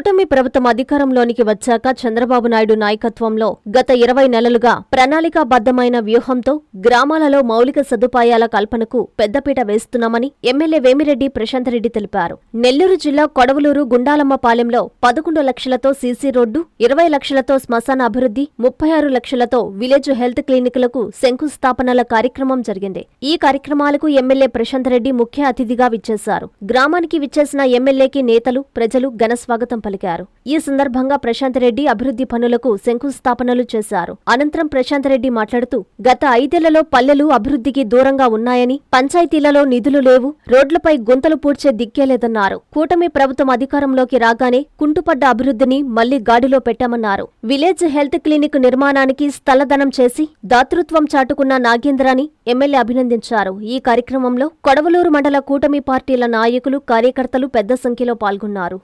కూటమి ప్రభుత్వం అధికారంలోనికి వచ్చాక చంద్రబాబు నాయుడు నాయకత్వంలో గత 20 నెలలుగా ప్రణాళికాబద్ధమైన వ్యూహంతో గ్రామాలలో మౌలిక సదుపాయాల కల్పనకు పెద్దపీట వేస్తున్నామని ఎమ్మెల్యే వేమిరెడ్డి ప్రశాంత్ రెడ్డి తెలిపారు. నెల్లూరు జిల్లా కొడవలూరు గుండాలమ్మపాలెంలో 11 లక్షలతో సీసీ రోడ్డు, 20 లక్షలతో శ్మశాన అభివృద్ధి, 36 లక్షలతో విలేజ్ హెల్త్ క్లినిక్లకు శంకుస్థాపనల కార్యక్రమం జరిగింది. ఈ కార్యక్రమాలకు ఎమ్మెల్యే ప్రశాంత్ రెడ్డి ముఖ్య అతిథిగా విచ్చేశారు. గ్రామానికి విచ్చేసిన ఎమ్మెల్యేకి నేతలు, ప్రజలు ఘన స్వాగతం పలికారు. ఈ సందర్భంగా ప్రశాంత్ రెడ్డి అభివృద్ధి పనులకు శంకుస్థాపనలు చేశారు. అనంతరం ప్రశాంత్ రెడ్డి మాట్లాడుతూ, గత 5 ఏళ్లలో పల్లెలు అభివృద్ధికి దూరంగా ఉన్నాయని, పంచాయతీలలో నిధులు లేవు, రోడ్లపై గుంతలు పూడ్చే దిక్కేలేదన్నారు. కూటమి ప్రభుత్వం అధికారంలోకి రాగానే కుంటుపడ్డ అభివృద్ధిని మళ్లీ గాడిలో పెట్టామన్నారు. విలేజ్ హెల్త్ క్లినిక్ నిర్మాణానికి స్థలదనం చేసి దాతృత్వం చాటుకున్న నాగేంద్రాని ఎమ్మెల్యే అభినందించారు. ఈ కార్యక్రమంలో కొడవలూరు మండల కూటమి పార్టీల నాయకులు, కార్యకర్తలు పెద్ద సంఖ్యలో పాల్గొన్నారు.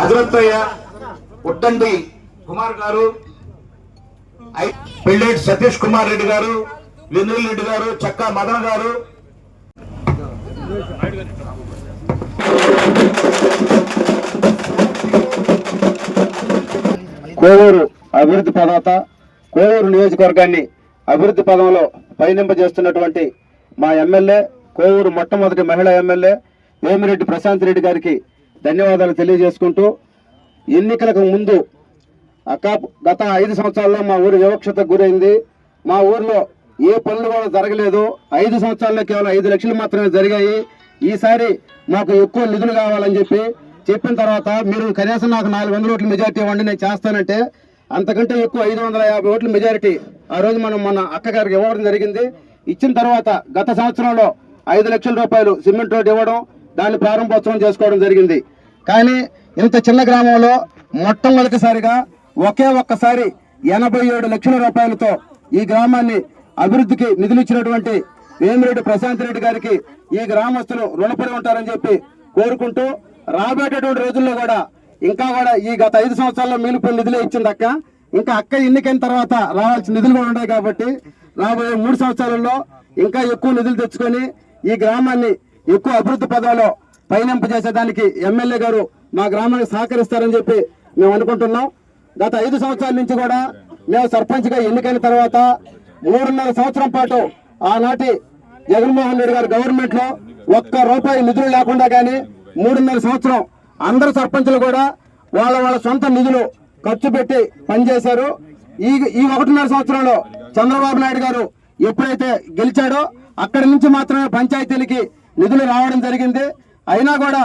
అజరత్తయ్య, ఉట్టండి కుమార్ గారు, పెళ్ళేటి సతీష్ కుమార్ రెడ్డి గారు, వెందుల రెడ్డి గారు, చక్కా మదన్ గారు, కోవూరు అభివృద్ధి పదాత, కోవూరు నియోజకవర్గాన్ని అభివృద్ధి పదంలో పయనింపజేస్తున్నటువంటి మా ఎమ్మెల్యే, కోవూరు మొట్టమొదటి మహిళా ఎమ్మెల్యే వేమిరెడ్డి ప్రశాంత్ రెడ్డి గారికి ధన్యవాదాలు తెలియజేసుకుంటూ, ఎన్నికలకు ముందు గత 5 సంవత్సరాల్లో మా ఊరు వివక్షతకు గురైంది. మా ఊర్లో ఏ పనులు కూడా జరగలేదు. 5 సంవత్సరాల్లో కేవలం 5 లక్షలు మాత్రమే జరిగాయి. ఈసారి మాకు ఎక్కువ నిధులు కావాలని చెప్పిన తర్వాత, మీరు కనీసం నాకు 400 ఓట్ల మెజారిటీ ఇవ్వండి, నేను చేస్తానంటే అంతకంటే ఎక్కువ 550 ఓట్ల మెజారిటీ ఆ రోజు మనం మన అక్కగారికి ఇవ్వడం జరిగింది. ఇచ్చిన తర్వాత గత సంవత్సరంలో 5 లక్షల రూపాయలు సిమెంట్ రోడ్ ఇవ్వడం, దాన్ని ప్రారంభోత్సవం చేసుకోవడం జరిగింది. కానీ ఇంత చిన్న గ్రామంలో మొట్టమొదటిసారిగా ఒక్కసారి 87 లక్షల రూపాయలతో ఈ గ్రామాన్ని అభివృద్ధికి నిధులు ఇచ్చినటువంటి వేమిరెడ్డి ప్రశాంత్ రెడ్డి గారికి ఈ గ్రామస్తులు రుణపడి ఉంటారని చెప్పి కోరుకుంటూ, రాబోయేటటువంటి రోజుల్లో కూడా ఇంకా కూడా ఈ గత 5 సంవత్సరాల్లో మిగిలిపోయిన నిధులే ఇచ్చింది అక్క. ఇంకా అక్క ఎన్నికైన తర్వాత రావాల్సిన నిధులు కూడా ఉన్నాయి కాబట్టి రాబోయే 3 సంవత్సరాలలో ఇంకా ఎక్కువ నిధులు తెచ్చుకొని ఈ గ్రామాన్ని ఎక్కువ అభివృద్ధి పదంలో పయనింపజేసేదానికి ఎమ్మెల్యే గారు మా గ్రామానికి సహకరిస్తారని చెప్పి మేము అనుకుంటున్నాం. గత 5 సంవత్సరాల నుంచి కూడా మేము సర్పంచ్గా ఎన్నికైన తర్వాత 3.5 సంవత్సరం పాటు ఆనాటి జగన్మోహన్ రెడ్డి గారు గవర్నమెంట్ లో ₹1 నిధులు లేకుండా కానీ 3.5 సంవత్సరం అందరు సర్పంచులు కూడా వాళ్ళ సొంత నిధులు ఖర్చు పెట్టి పనిచేశారు. ఈ 1.5 సంవత్సరంలో చంద్రబాబు నాయుడు గారు ఎప్పుడైతే గెలిచాడో అక్కడి నుంచి మాత్రమే పంచాయతీలకి నిధులు రావడం జరిగింది. అయినా కూడా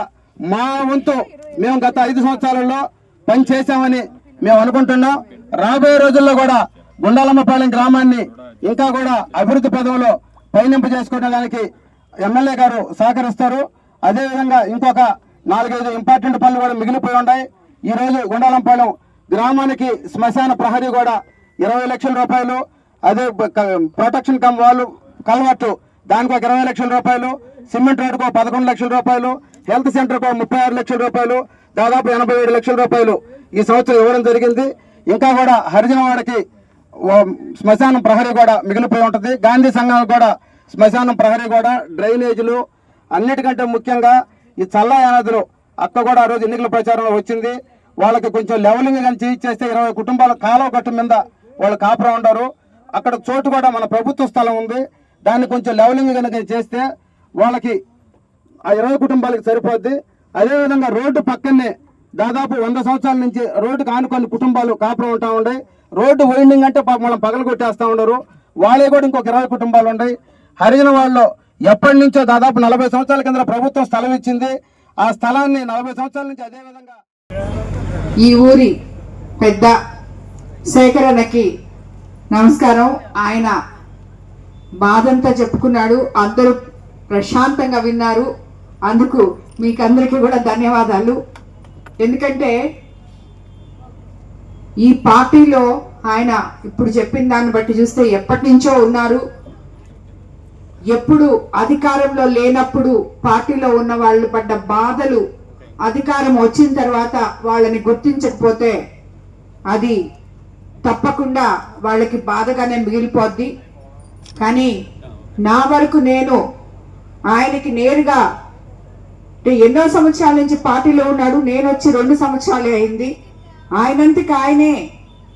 మా వంతు మేము గత 5 సంవత్సరాలలో పని చేశామని మేము అనుకుంటున్నాం. రాబోయే రోజుల్లో కూడా గుండాలమ్మపాలెం గ్రామాన్ని ఇంకా కూడా అభివృద్ధి పదంలో పయనింపజేసుకోవడానికి ఎమ్మెల్యే గారు సహకరిస్తారు. అదేవిధంగా ఇంకొక 4-5 ఇంపార్టెంట్ పనులు కూడా మిగిలిపోయి ఉన్నాయి. ఈ రోజు గుండాలంపాలెం గ్రామానికి శ్మశాన ప్రహరీ కూడా 20 లక్షల రూపాయలు, అదే ప్రొటెక్షన్ కమ్ వాళ్ళు కల్వర్టు దానికి ఒక 20 లక్షల రూపాయలు, సిమెంట్ రోడ్డుకు 11 లక్షల రూపాయలు, హెల్త్ సెంటర్కు 36 లక్షల రూపాయలు, దాదాపు 87 లక్షల రూపాయలు ఈ సంవత్సరం ఇవ్వడం జరిగింది. ఇంకా కూడా హరిజనవాడకి శ్మశానం ప్రహరీ కూడా మిగిలిపోయి ఉంటుంది. గాంధీ సంఘానికి కూడా శ్మశానం ప్రహరీ కూడా, డ్రైనేజీలు, అన్నిటికంటే ముఖ్యంగా ఈ చల్లయానదులు అక్క కూడా ఆ రోజు ఎన్నికల ప్రచారంలో వచ్చింది. వాళ్ళకి కొంచెం లెవెలింగ్ కానీ చేస్తే 20 కుటుంబాల కాలువ గట్టు మీద వాళ్ళు కాపురం ఉండరు. అక్కడ చోటు కూడా మన ప్రభుత్వ స్థలం ఉంది. దాన్ని కొంచెం లెవెలింగ్ కనుక చేస్తే వాళ్ళకి ఆ 20 కుటుంబాలకి సరిపోద్ది. అదేవిధంగా రోడ్డు పక్కనే దాదాపు 100 సంవత్సరాల నుంచి రోడ్డుకు ఆనుకొని కుటుంబాలు కాపురం ఉంటా ఉన్నాయి. రోడ్డు వైండింగ్ అంటే మనం పగలు కొట్టేస్తా ఉండరు. వాళ్ళే కూడా ఇంకొక 20 కుటుంబాలు ఉన్నాయి. హరిజన వాళ్ళలో ఎప్పటి నుంచో దాదాపు 40 సంవత్సరాల కింద ప్రభుత్వం స్థలం ఇచ్చింది. ఆ స్థలాన్ని 40 సంవత్సరాల నుంచి అదేవిధంగా ఈ ఊరి పెద్ద శేఖరన్నకి నమస్కారం. ఆయన బాధంతా చెప్పుకున్నాడు, అందరూ ప్రశాంతంగా విన్నారు. అందుకు మీకందరికీ కూడా ధన్యవాదాలు. ఎందుకంటే ఈ పార్టీలో ఆయన ఇప్పుడు చెప్పిన దాన్ని బట్టి చూస్తే ఎప్పటి నుంచో ఉన్నారు. ఎప్పుడు అధికారంలో లేనప్పుడు పార్టీలో ఉన్న వాళ్ళు పడ్డ బాధలు అధికారం వచ్చిన తర్వాత వాళ్ళని గుర్తించకపోతే అది తప్పకుండా వాళ్ళకి బాధగానే మిగిలిపోద్ది. కానీ నా వరకు నేను ఆయనకి నేరుగా ఎన్నో సంవత్సరాల నుంచి పార్టీలో ఉన్నాడు, నేను వచ్చి 2 సంవత్సరాలే అయింది. ఆయనంతకు ఆయనే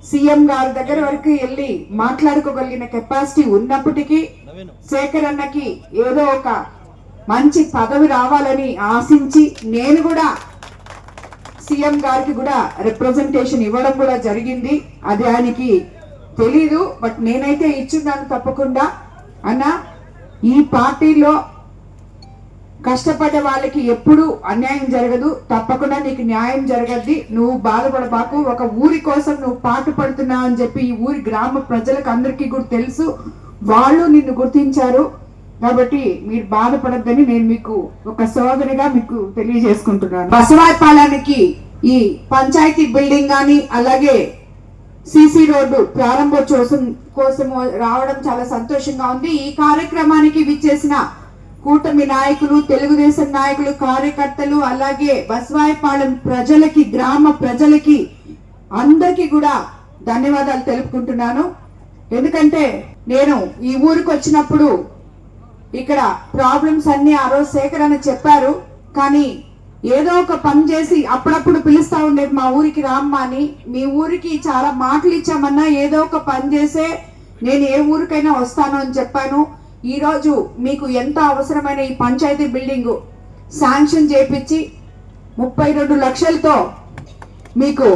సీఎం గారి దగ్గర వరకు వెళ్ళి మాట్లాడుకోగలిగిన కెపాసిటీ ఉన్నప్పటికీ శేఖర్ అన్నకి ఏదో ఒక మంచి పదవి రావాలని ఆశించి నేను కూడా సీఎం గారికి కూడా రిప్రజెంటేషన్ ఇవ్వడం కూడా జరిగింది. అది ఆయనకి తెలీదు, బట్ నేనైతే ఇచ్చున్నాను తప్పకుండా. అన్న, ఈ పార్టీలో కష్టపడే వాళ్ళకి ఎప్పుడు అన్యాయం జరగదు, తప్పకుండా నీకు న్యాయం జరగద్ది, నువ్వు బాధపడబాకు. ఒక ఊరి కోసం నువ్వు పాటు పడుతున్నావు అని చెప్పి ఈ ఊరి గ్రామ ప్రజలకు అందరికీ కూడా తెలుసు, వాళ్ళు నిన్ను గుర్తించారు. కాబట్టి మీరు బాధపడద్దని నేను మీకు ఒక సోదరిగా మీకు తెలియజేసుకుంటున్నాను. బసవాయపాలెంకి ఈ పంచాయతీ బిల్డింగ్ కానీ అలాగే సిసి రోడ్డు ప్రారంభోత్సవం కోసం రావడం చాలా సంతోషంగా ఉంది. ఈ కార్యక్రమానికి విచ్చేసిన కూటమి నాయకులు, తెలుగుదేశం నాయకులు, కార్యకర్తలు, అలాగే బసవాయపాలెం ప్రజలకి, గ్రామ ప్రజలకి అందరికీ కూడా ధన్యవాదాలు తెలుపుకుంటున్నాను. ఎందుకంటే నేను ఈ ఊరికి వచ్చినప్పుడు ఇక్కడ ప్రాబ్లమ్స్ అన్ని ఆ రోజు శేఖర్ అని చెప్పారు, కానీ ఏదో ఒక పని చేసి అప్పుడప్పుడు పిలుస్తా ఉండేది మా ఊరికి రామ్మా అని. మీ ఊరికి చాలా మాటలు ఇచ్చామన్నా ఏదో ఒక పని చేసే నేను ఏ ఊరికైనా వస్తాను అని చెప్పాను. ఈరోజు మీకు ఎంత అవసరమైన ఈ పంచాయతీ బిల్డింగ్ శాంక్షన్ చేపించి 32 లక్షలతో మీకు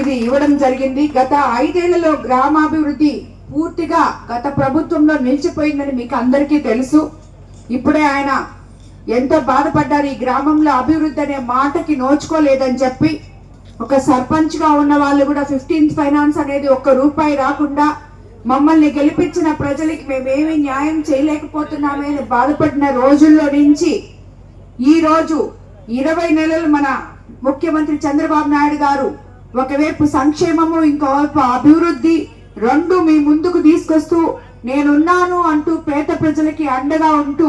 ఇది ఇవ్వడం జరిగింది. గత 5 ఏళ్లలో గ్రామాభివృద్ధి పూర్తిగా గత ప్రభుత్వంలో నిలిచిపోయిందని మీకు అందరికీ తెలుసు. ఇప్పుడే ఆయన ఎంతో బాధపడ్డారు, ఈ గ్రామంలో అభివృద్ధి అనే మాటకి నోచుకోలేదని చెప్పి. ఒక సర్పంచ్ గా ఉన్న వాళ్ళు కూడా 15th ఫైనాన్స్ అనేది ₹1 రాకుండా మమ్మల్ని గెలిపించిన ప్రజలకి మేమేమి న్యాయం చేయలేకపోతున్నామే బాధపడిన రోజుల్లో నుంచి ఈ రోజు 20 నెలలు మన ముఖ్యమంత్రి చంద్రబాబు నాయుడు గారు ఒకవైపు సంక్షేమము, ఇంకోవైపు అభివృద్ధి రెండు మీ ముందుకు తీసుకొస్తూ నేనున్నాను అంటూ పేద ప్రజలకి అండగా ఉంటూ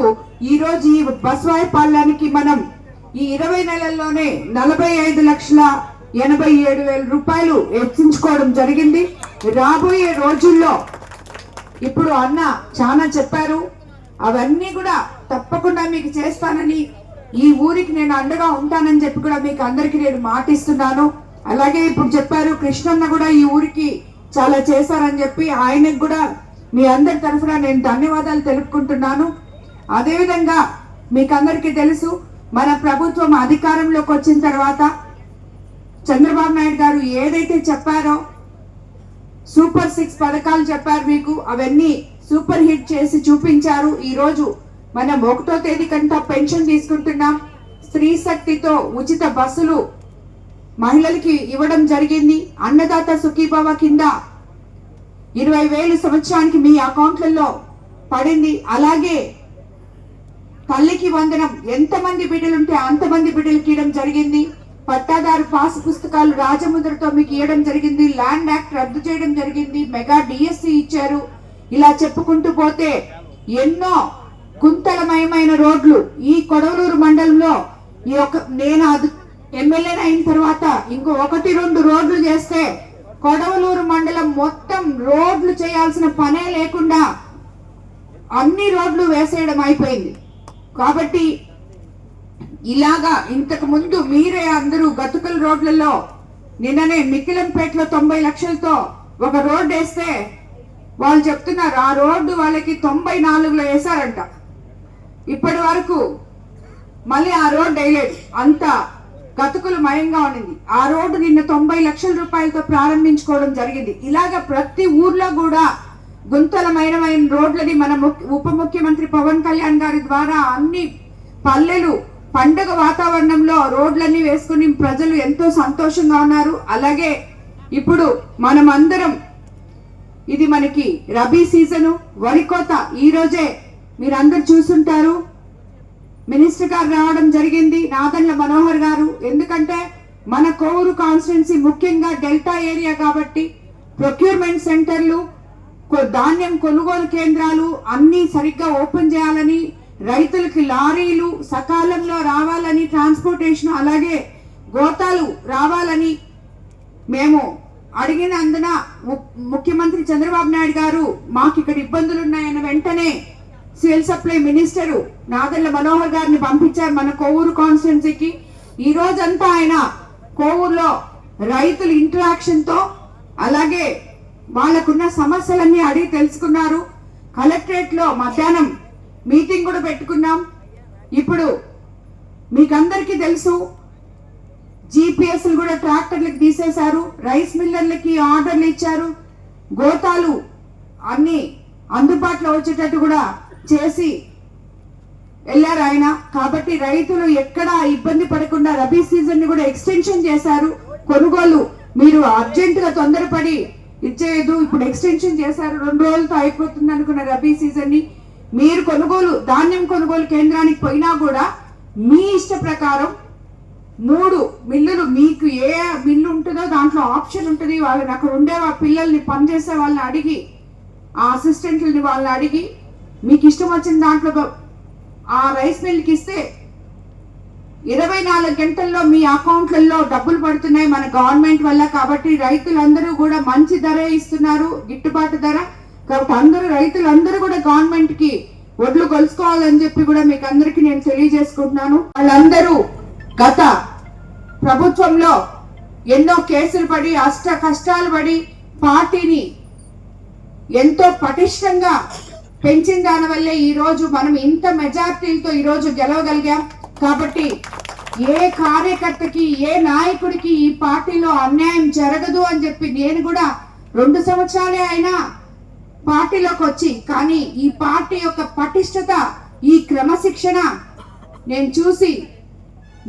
ఈ రోజు ఈ బసవాయపాలెంకి మనం ఈ 20 నెలల్లోనే 45,87,000 రూపాయలు హెచ్చించుకోవడం జరిగింది. రాబోయే రోజుల్లో ఇప్పుడు అన్న చాలా చెప్పారు, అవన్నీ కూడా తప్పకుండా మీకు చేస్తానని, ఈ ఊరికి నేను అండగా ఉంటానని చెప్పి కూడా మీకు అందరికి నేను మాటిస్తున్నాను. అలాగే ఇప్పుడు చెప్పారు కృష్ణన్న కూడా ఈ ఊరికి చాలా చేశారని చెప్పి, ఆయనకు కూడా మీ అందరి తరఫున నేను ధన్యవాదాలు తెలుపుకుంటున్నాను. అదేవిధంగా మీకు అందరికీ తెలుసు, మన ప్రభుత్వం అధికారంలోకి వచ్చిన తర్వాత చంద్రబాబు నాయుడు గారు ఏదైతే చెప్పారో సూపర్ 6 పథకాలు చెప్పారు మీకు, అవన్నీ సూపర్ హిట్ చేసి చూపించారు. ఈ రోజు మనం 1వ తేదీ కంటే పెన్షన్ తీసుకుంటున్నాం. స్త్రీ శక్తితో ఉచిత బస్సులు మహిళలకి ఇవ్వడం జరిగింది. అన్నదాత సుఖీభవ కింద 20,000 సంవత్సరానికి మీ అకౌంట్లలో పడింది. అలాగే తల్లికి వందనం, ఎంతమంది బిడ్డలుంటే అంతమంది బిడ్డలకి ఇవ్వడం జరిగింది. పట్టాదారు పాస్ పుస్తకాలు రాజముద్రతో మీకు ఇవ్వడం జరిగింది. ల్యాండ్ యాక్ట్ రద్దు చేయడం జరిగింది. మెగా డిఎస్సి ఇచ్చారు. ఇలా చెప్పుకుంటూ పోతే ఎన్నో కుంతలమయమైన రోడ్లు ఈ కొడవలూరు మండలంలో నేను ఎమ్మెల్యే అయిన తర్వాత ఇంకో 1-2 రోడ్లు చేస్తే కొడవలూరు మండలం మొత్తం రోడ్లు చేయాల్సిన పనే లేకుండా అన్ని రోడ్లు వేసేయడం అయిపోయింది. కాబట్టి ఇలాగా ఇంతకు ముందు మీరే అందరూ గతుకుల రోడ్లలో నిన్ననే మిక్కిలంపేటలో 90 లక్షలతో ఒక రోడ్డు వేస్తే వాళ్ళు చెప్తున్నారు ఆ రోడ్డు వాళ్ళకి 94లో వేశారంట. ఇప్పటి వరకు మళ్ళీ ఆ రోడ్డు వేయలేదు, అంత గతుకులు మయంగా ఉండింది. ఆ రోడ్డు నిన్న 90 లక్షల రూపాయలతో ప్రారంభించుకోవడం జరిగింది. ఇలాగ ప్రతి ఊర్లో కూడా గుంతలమైన రోడ్లని మన ఉప ముఖ్యమంత్రి పవన్ కళ్యాణ్ గారి ద్వారా అన్ని పల్లెలు పండుగ వాతావరణంలో రోడ్లన్నీ వేసుకుని ప్రజలు ఎంతో సంతోషంగా ఉన్నారు. అలాగే ఇప్పుడు మనం అందరం ఇది మనకి రబీ సీజను, వరి కోత ఈ రోజే మీరందరూ చూసుంటారు. మినిస్టర్ గారు రావడం జరిగింది, నాదెండ్ల మనోహర్ గారు. ఎందుకంటే మన కోవూరు కాన్స్టిట్యున్సీ ముఖ్యంగా డెల్టా ఏరియా కాబట్టి ప్రొక్యూర్మెంట్ సెంటర్లు, ధాన్యం కొనుగోలు కేంద్రాలు అన్ని సరిగ్గా ఓపెన్ చేయాలని, రైతులకి లారీలు సకాలంలో రావాలని, ట్రాన్స్పోర్టేషన్ అలాగే గోతాలు రావాలని మేము అడిగినందున ముఖ్యమంత్రి చంద్రబాబు నాయుడు గారు మాకు ఇక్కడ ఇబ్బందులు ఉన్నాయన్న వెంటనే civil supply minister Nadella Manohar గారిని పంపించారు మన కోవూరు కాన్స్టిట్యున్సీకి. ఈ రోజంతా ఆయన కోవూరులో రైతుల ఇంటరాక్షన్ తో అలాగే వాళ్ళకున్న సమస్యలన్నీ అడిగి తెలుసుకున్నారు. కలెక్టరేట్ లో మధ్యాహ్నం మీటింగ్ కూడా పెట్టుకున్నాం. ఇప్పుడు మీకందరికీ తెలుసు జిపిఎస్లు కూడా ట్రాక్టర్లకు తీసేశారు, రైస్ మిల్లర్లకి ఆర్డర్లు ఇచ్చారు, గోతాలు అన్ని అందుబాటులో వచ్చేటట్టు కూడా చేసి వెళ్ళారు ఆయన. కాబట్టి రైతులు ఎక్కడా ఇబ్బంది పడకుండా రబీ సీజన్ ని కూడా ఎక్స్టెన్షన్ చేశారు. కొనుగోలు మీరు అర్జెంట్ గా తొందరపడి ఇచ్చేయదు, ఇప్పుడు ఎక్స్టెన్షన్ చేశారు. 2 రోజులతో అయిపోతుంది అనుకున్న రబీ సీజన్ ని మీరు ధాన్యం కొనుగోలు కేంద్రానికి పోయినా కూడా మీ ఇష్ట ప్రకారం 3 మిల్లులు, మీకు ఏ మిల్లు ఉంటుందో దాంట్లో ఆప్షన్ ఉంటుంది. వాళ్ళని అక్కడ ఉండే పిల్లల్ని పనిచేసే వాళ్ళని అడిగి, ఆ అసిస్టెంట్లని వాళ్ళని అడిగి మీకు ఇష్టం వచ్చిన దాంట్లో ఆ రైస్ మిల్కి ఇస్తే 24 గంటల్లో మీ అకౌంట్లలో డబ్బులు పడుతున్నాయి మన గవర్నమెంట్ వల్ల. కాబట్టి రైతులందరూ కూడా మంచి ధర ఇస్తున్నారు, గిట్టుబాటు ధర. కాబట్టి రైతులందరూ కూడా గవర్నమెంట్ కి ఒడ్లు కొలుసుకోవాలని చెప్పి కూడా మీకు అందరికీ నేను తెలియజేసుకుంటున్నాను. వాళ్ళందరూ గత ప్రభుత్వంలో ఎన్నో కేసులు పడి అష్ట కష్టాలు పడి పార్టీని ఎంతో పటిష్టంగా పెంచిన దాని వల్లే ఈ రోజు మనం ఇంత మెజార్టీలతో ఈ రోజు గెలవగలిగాం. కాబట్టి ఏ కార్యకర్తకి ఏ నాయకుడికి ఈ పార్టీలో అన్యాయం జరగదు అని చెప్పి నేను కూడా 2 సంవత్సరాలే అయినా పార్టీలోకి వచ్చి, కానీ ఈ పార్టీ యొక్క పటిష్టత, ఈ క్రమశిక్షణ నేను చూసి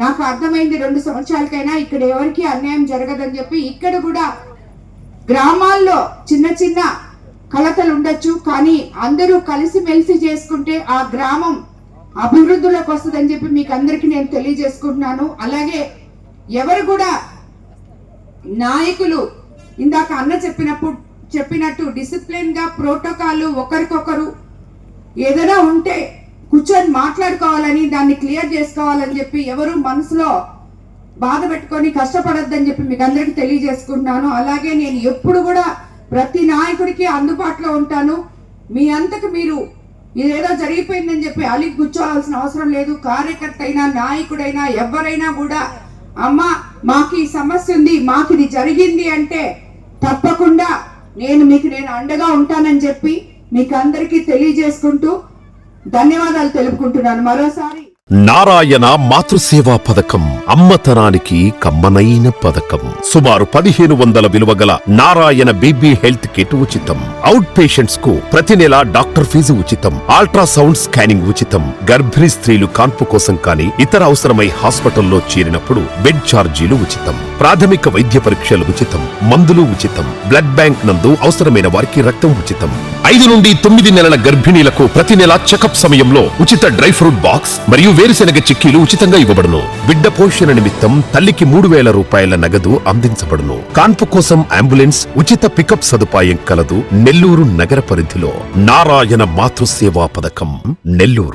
నాకు అర్థమైంది 2 సంవత్సరాలకైనా ఇక్కడ ఎవరికి అన్యాయం జరగదని చెప్పి. ఇక్కడ కూడా గ్రామాల్లో చిన్న చిన్న కలతలు ఉండొచ్చు, కానీ అందరూ కలిసిమెలిసి చేసుకుంటే ఆ గ్రామం అభివృద్ధిలోకి వస్తుందని చెప్పి మీకు అందరికీ నేను తెలియజేసుకుంటున్నాను. అలాగే ఎవరు కూడా నాయకులు ఇందాక అన్న చెప్పినట్టు డిసిప్లిన్ గా ప్రోటోకాల్ ఒకరికొకరు ఏదైనా ఉంటే కూర్చొని మాట్లాడుకోవాలని, దాన్ని క్లియర్ చేసుకోవాలని చెప్పి ఎవరు మనసులో బాధ పెట్టుకొని కష్టపడొద్దని చెప్పి మీకు అందరికీ తెలియజేసుకుంటున్నాను. అలాగే నేను ఎప్పుడు కూడా ప్రతి నాయకుడికి అందుబాటులో ఉంటాను. మీ అంతకు మీరు ఇదేదో జరిగిపోయిందని చెప్పి అలిగి కూర్చోవాల్సిన అవసరం లేదు. కార్యకర్త అయినా నాయకుడైనా ఎవరైనా కూడా అమ్మ మాకు ఈ సమస్య ఉంది, మాకు ఇది జరిగింది అంటే తప్పకుండా నేను అండగా ఉంటానని చెప్పి మీకు అందరికీ తెలియజేసుకుంటూ ధన్యవాదాలు తెలుపుకుంటున్నాను మరోసారి. నారాయణ మాతృసేవా పథకం అమ్మతనానికి కమ్మనైన పథకం. సుమారు 1500 విలువ గల నారాయణ బీబీ హెల్త్ కిట్ ఉచితం. అవుట్ పేషెంట్స్ కు ప్రతి నెల డాక్టర్ ఫీజు ఉచితం. అల్ట్రాసౌండ్ స్కానింగ్ ఉచితం. గర్భిణీ స్త్రీలు కాన్పు కోసం కానీ ఇతర అవసరమై హాస్పిటల్లో చేరినప్పుడు బెడ్ ఛార్జీలు ఉచితం. ప్రాథమిక వైద్య పరీక్షలు ఉచితం. మందులు ఉచితం. బ్లడ్ బ్యాంక్ నందు అవసరమైన వారికి రక్తం ఉచితం. 5 నుండి 9 నెలల గర్భిణీలకు ప్రతి నెల చెకప్ సమయంలో ఉచిత డ్రై ఫ్రూట్ బాక్స్ మరియు వేరుశెనగ చిక్కీలు ఉచితంగా ఇవ్వబడును. బిడ్డ పోషణ నిమిత్తం తల్లికి 3000 రూపాయల నగదు అందించబడును. కాన్పు కోసం అంబులెన్స్ ఉచిత పికప్ సదుపాయం కలదు. నెల్లూరు నగర పరిధిలో నారాయణ మాతృసేవా పథకం నెల్లూరు.